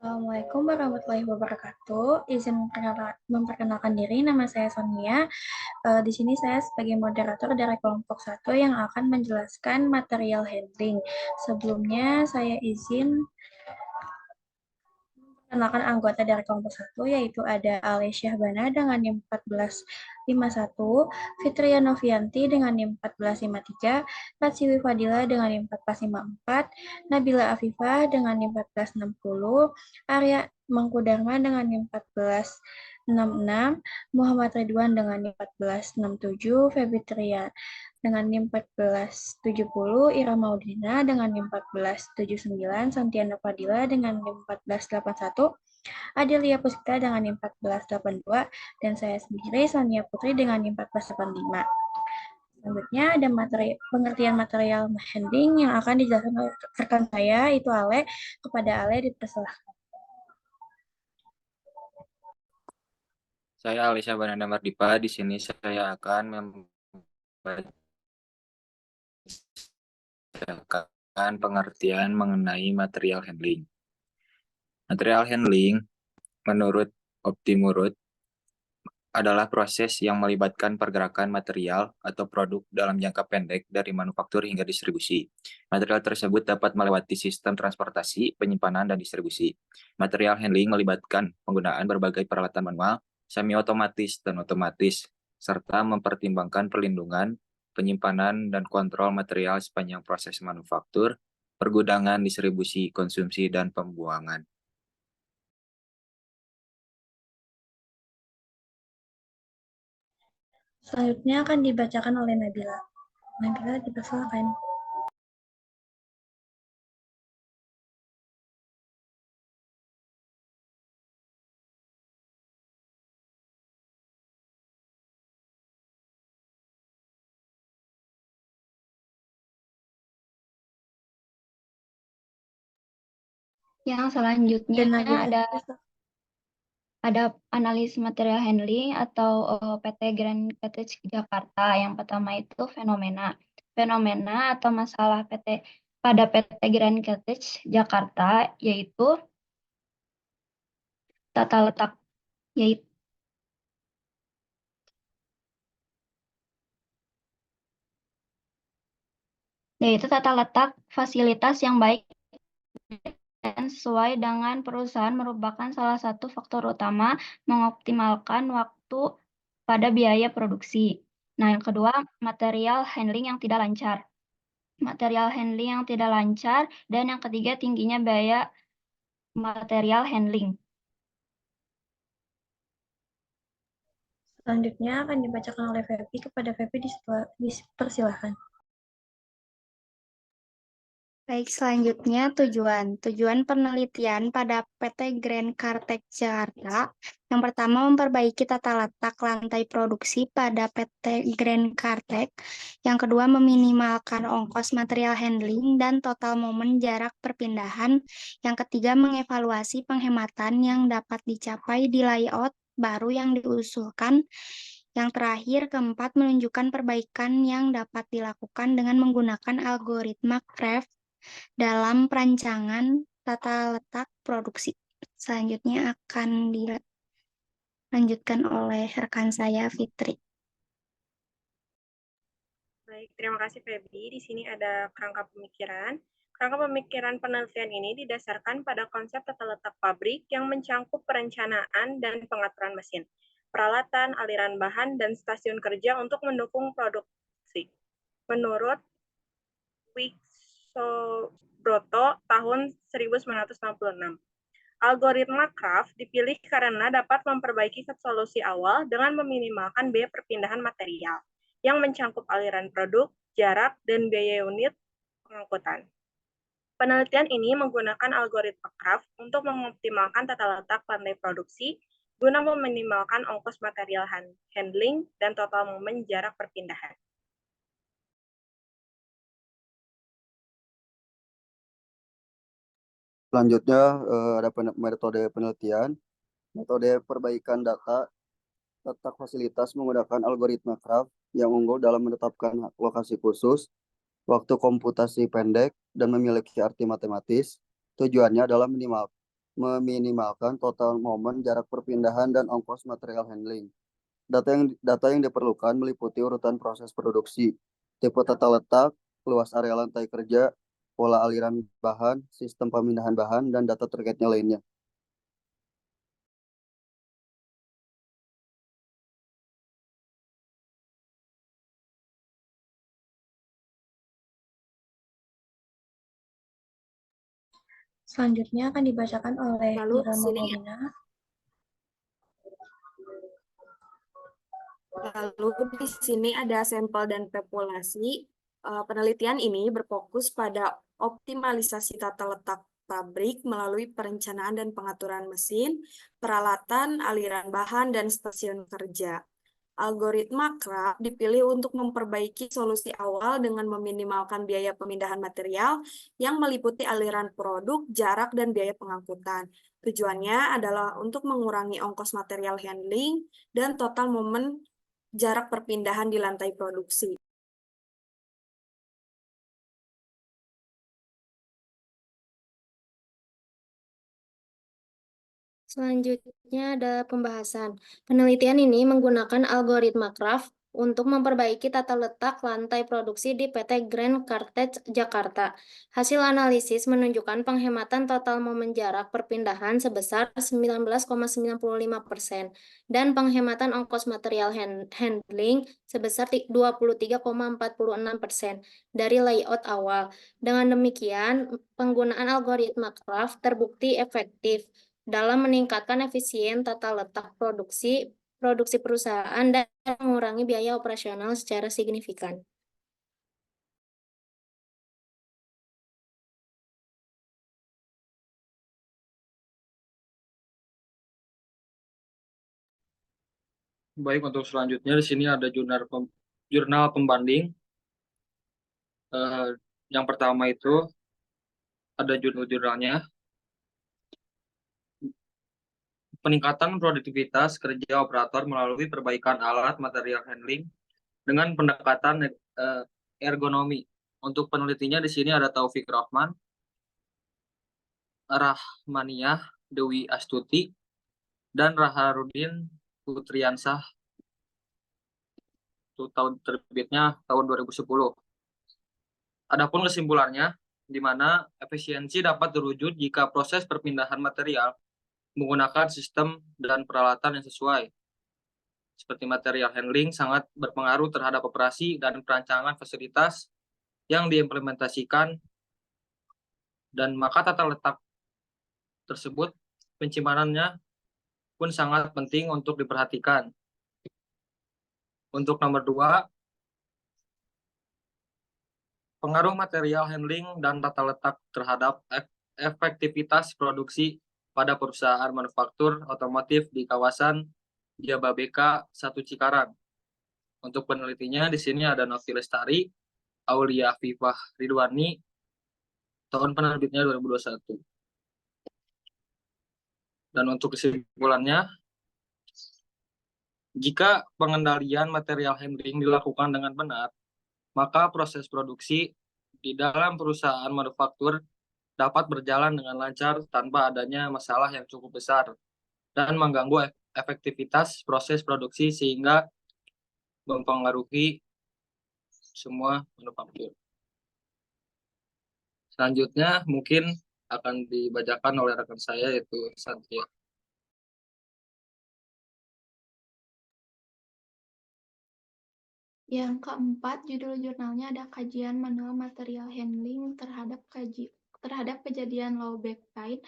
Assalamualaikum warahmatullahi wabarakatuh. Izin memperkenalkan diri, nama saya Sonia. Di sini saya sebagai moderator dari kelompok satu yang akan menjelaskan material handling. Sebelumnya saya izin Perkenalkan anggota dari kelompok satu yaitu ada Ale Syahbana dengan NIM 1451, Fitria Novianti dengan NIM 1453, Latsiwi Fadila dengan NIM 1454, Nabila Afifah dengan NIM 1460, Arya Mangkudarma dengan NIM 1466, Muhammad Ridwan dengan NIM 1467, Febitria dengan NIM 1470, Ira Maudina dengan NIM 1479, Santiana Fadila dengan NIM 1481, Adelia Puspita dengan NIM 1482, dan saya sendiri, Sonia Putri dengan NIM 1485. Selanjutnya ada pengertian material handling yang akan dijelaskan oleh rekan saya, itu Ale. Kepada Ale dipersilahkan. Saya Alisha Bananda Mardipa. Di sini saya akan membacakan pengertian mengenai material handling. Material handling, menurut Optimurut, adalah proses yang melibatkan pergerakan material atau produk dalam jangka pendek dari manufaktur hingga distribusi. Material tersebut dapat melewati sistem transportasi, penyimpanan, dan distribusi. Material handling melibatkan penggunaan berbagai peralatan manual, semi-otomatis, dan otomatis, serta mempertimbangkan perlindungan, penyimpanan, dan kontrol material sepanjang proses manufaktur, pergudangan, distribusi, konsumsi, dan pembuangan. Selanjutnya akan dibacakan oleh Nabila. Nabila dipersilakan. Yang selanjutnya Dan Nabila ada analis material handling atau PT Grand Cottage Jakarta. Yang pertama itu fenomena. Fenomena atau masalah pada PT Grand Cottage Jakarta yaitu tata letak yaitu tata letak fasilitas yang baik dan sesuai dengan perusahaan merupakan salah satu faktor utama mengoptimalkan waktu pada biaya produksi. Nah, yang kedua, material handling yang tidak lancar. Material handling yang tidak lancar, dan yang ketiga, tingginya biaya material handling. Selanjutnya akan dibacakan oleh Febi. Kepada Febi dipersilahkan. Baik, selanjutnya tujuan. Tujuan penelitian pada PT Grand Cartech Jakarta. Yang pertama, memperbaiki tata letak lantai produksi pada PT Grand Cartech. Yang kedua, meminimalkan ongkos material handling dan total momen jarak perpindahan. Yang ketiga, mengevaluasi penghematan yang dapat dicapai di layout baru yang diusulkan. Yang terakhir, keempat, menunjukkan perbaikan yang dapat dilakukan dengan menggunakan algoritma Craft dalam perancangan tata letak produksi. Selanjutnya akan dilanjutkan oleh rekan saya, Fitri. Baik, terima kasih Feby. Di sini ada kerangka pemikiran. Kerangka pemikiran penelitian ini didasarkan pada konsep tata letak pabrik yang mencangkup perencanaan dan pengaturan mesin, peralatan, aliran bahan, dan stasiun kerja untuk mendukung produksi. Menurut Wiksobroto tahun 1966. Algoritma Craft dipilih karena dapat memperbaiki solusi awal dengan meminimalkan biaya perpindahan material yang mencangkup aliran produk, jarak, dan biaya unit pengangkutan. Penelitian ini menggunakan algoritma Craft untuk mengoptimalkan tata letak lantai produksi guna meminimalkan ongkos material handling dan total momen jarak perpindahan. Selanjutnya ada metode penelitian, metode perbaikan data letak fasilitas menggunakan algoritma Craft yang unggul dalam menetapkan lokasi khusus, waktu komputasi pendek, dan memiliki arti matematis. Tujuannya adalah meminimalkan total momen, jarak perpindahan, dan ongkos material handling. Data yang diperlukan meliputi urutan proses produksi, tipe tata letak, luas area lantai kerja, pola aliran bahan, sistem pemindahan bahan, dan data terkaitnya lainnya. Selanjutnya akan dibacakan oleh Lalu Irama sini Maulina. Lalu di sini ada sampel dan populasi. Penelitian ini berfokus pada optimalisasi tata letak pabrik melalui perencanaan dan pengaturan mesin, peralatan, aliran bahan, dan stasiun kerja. Algoritma Kraft dipilih untuk memperbaiki solusi awal dengan meminimalkan biaya pemindahan material yang meliputi aliran produk, jarak, dan biaya pengangkutan. Tujuannya adalah untuk mengurangi ongkos material handling dan total momen jarak perpindahan di lantai produksi. Selanjutnya ada pembahasan. Penelitian ini menggunakan algoritma Kraft untuk memperbaiki tata letak lantai produksi di PT Grand Cartage Jakarta. Hasil analisis menunjukkan penghematan total momen jarak perpindahan sebesar 19,95% dan penghematan ongkos material handling sebesar 23,46% dari layout awal. Dengan demikian, penggunaan algoritma Kraft terbukti efektif dalam meningkatkan efisien tata letak produksi perusahaan dan mengurangi biaya operasional secara signifikan. Baik, untuk selanjutnya di sini ada jurnal pembanding. Yang pertama itu ada jurnalnya. Peningkatan produktivitas kerja operator melalui perbaikan alat material handling dengan pendekatan ergonomi. Untuk penelitinya di sini ada Taufik Rahman, Rahmaniyah Dewi Astuti, dan Raharudin Putriansah. Itu terbitnya tahun 2010. Adapun kesimpulannya, di mana efisiensi dapat terwujud jika proses perpindahan material menggunakan sistem dan peralatan yang sesuai. Seperti material handling sangat berpengaruh terhadap operasi dan perancangan fasilitas yang diimplementasikan, dan maka tata letak tersebut pencimpanannya pun sangat penting untuk diperhatikan. Untuk nomor 2, pengaruh material handling dan tata letak terhadap efektivitas produksi pada perusahaan manufaktur otomotif di kawasan Jababeka 1 Cikarang. Untuk penelitinya di sini ada Novi Lestari, Aulia Afifah Ridwani, tahun penerbitnya 2021. Dan untuk kesimpulannya, jika pengendalian material handling dilakukan dengan benar, maka proses produksi di dalam perusahaan manufaktur dapat berjalan dengan lancar tanpa adanya masalah yang cukup besar dan mengganggu efektivitas proses produksi sehingga mempengaruhi semua manufaktur. Selanjutnya mungkin akan dibacakan oleh rekan saya, yaitu Satria. Yang keempat, judul jurnalnya ada kajian manual material handling terhadap kejadian low back pain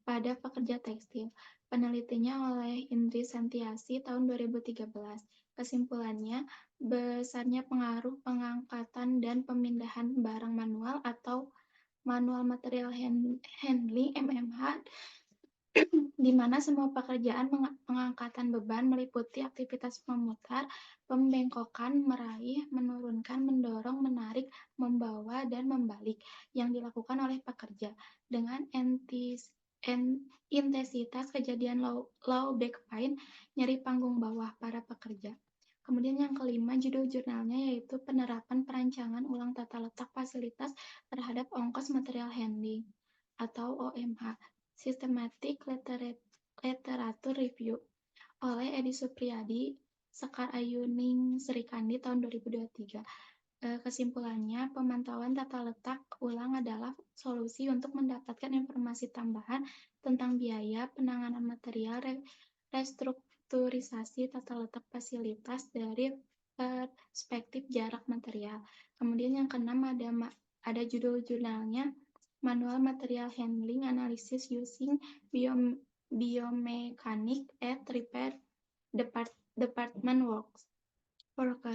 pada pekerja tekstil. Penelitinya oleh Indri Santiasi tahun 2013. Kesimpulannya, besarnya pengaruh pengangkatan dan pemindahan barang manual atau manual material handling MMH, di mana semua pekerjaan pengangkatan beban meliputi aktivitas memutar, pembengkokan, meraih, menurunkan, mendorong, menarik, membawa, dan membalik yang dilakukan oleh pekerja dengan intensitas kejadian low back pain, nyeri panggung bawah para pekerja. Kemudian yang kelima, judul jurnalnya yaitu penerapan perancangan ulang tata letak fasilitas terhadap ongkos material handling atau OMH. Systematic Literature Review oleh Edi Supriyadi, Sekar Ayuning Srikandi tahun 2023. Kesimpulannya, pemantauan tata letak ulang adalah solusi untuk mendapatkan informasi tambahan tentang biaya, penanganan material, restrukturisasi tata letak fasilitas dari perspektif jarak material. Kemudian yang keenam ada judul jurnalnya, Manual Material Handling Analysis Using Biomechanic at Repair Department Worker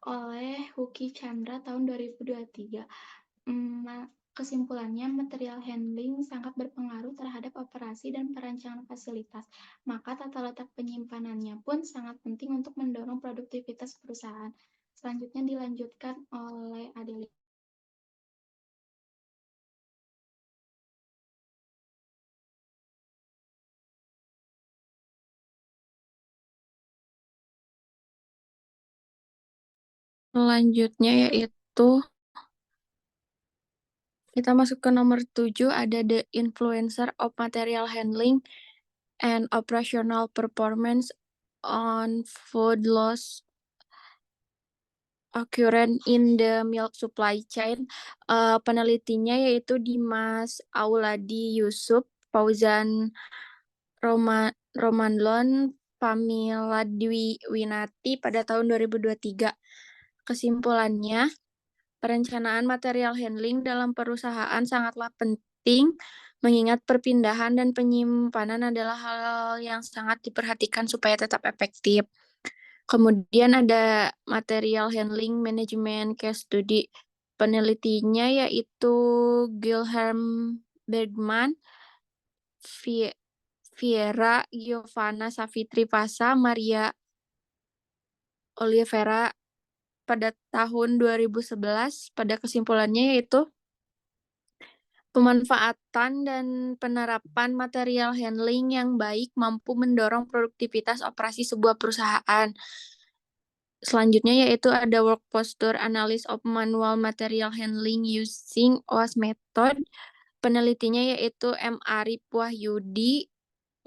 oleh Huki Chandra tahun 2023. Kesimpulannya, material handling sangat berpengaruh terhadap operasi dan perancangan fasilitas, maka tata letak penyimpanannya pun sangat penting untuk mendorong produktivitas perusahaan. Selanjutnya dilanjutkan oleh Adelia. Selanjutnya yaitu kita masuk ke nomor 7, ada the influencer of material handling and operational performance on food loss occurring in the milk supply chain. Penelitinya yaitu Dimas Auladi Yusuf, Fauzan Romanlon, Pamela Dwi Winati pada tahun 2023. Kesimpulannya, perencanaan material handling dalam perusahaan sangatlah penting, mengingat perpindahan dan penyimpanan adalah hal yang sangat diperhatikan supaya tetap efektif. Kemudian ada material handling management case study. Penelitinya yaitu Guilherme Bergman, Viera Giovanna Savitri Pasa, Maria Oliveira pada tahun 2011. Pada kesimpulannya yaitu pemanfaatan dan penerapan material handling yang baik mampu mendorong produktivitas operasi sebuah perusahaan. Selanjutnya yaitu ada work posture analysis of manual material handling using OAS method. Penelitinya yaitu M. Arif Wahyudi,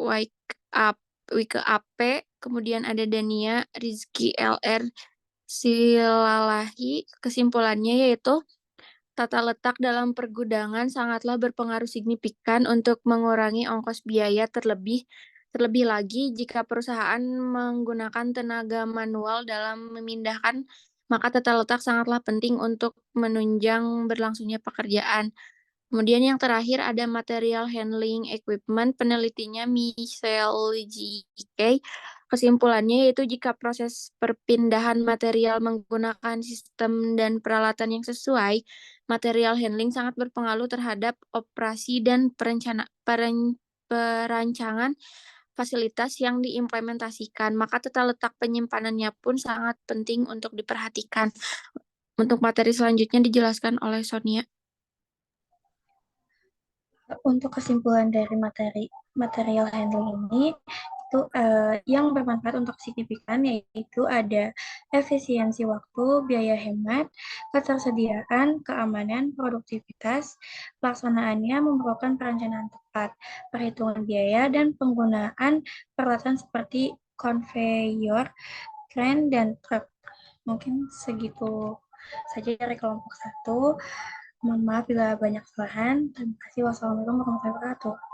Wike AP, kemudian ada Dania Rizky LR Silalahi. Kesimpulannya yaitu tata letak dalam pergudangan sangatlah berpengaruh signifikan untuk mengurangi ongkos biaya, terlebih lagi jika perusahaan menggunakan tenaga manual dalam memindahkan, maka tata letak sangatlah penting untuk menunjang berlangsungnya pekerjaan. Kemudian yang terakhir ada material handling equipment, penelitinya Michelle G.K. Kesimpulannya yaitu jika proses perpindahan material menggunakan sistem dan peralatan yang sesuai, material handling sangat berpengaruh terhadap operasi dan perancangan fasilitas yang diimplementasikan, maka tata letak penyimpanannya pun sangat penting untuk diperhatikan. Untuk materi selanjutnya dijelaskan oleh Sonia. Untuk kesimpulan dari material handling ini, itu yang bermanfaat untuk signifikan yaitu ada efisiensi waktu, biaya hemat, ketersediaan, keamanan, produktivitas, pelaksanaannya memerlukan perencanaan tepat, perhitungan biaya, dan penggunaan peralatan seperti konveyor, kren, dan truk. Mungkin segitu saja dari kelompok 1. Mohon maaf bila banyak kesalahan. Terima kasih. Wassalamualaikum warahmatullahi wabarakatuh.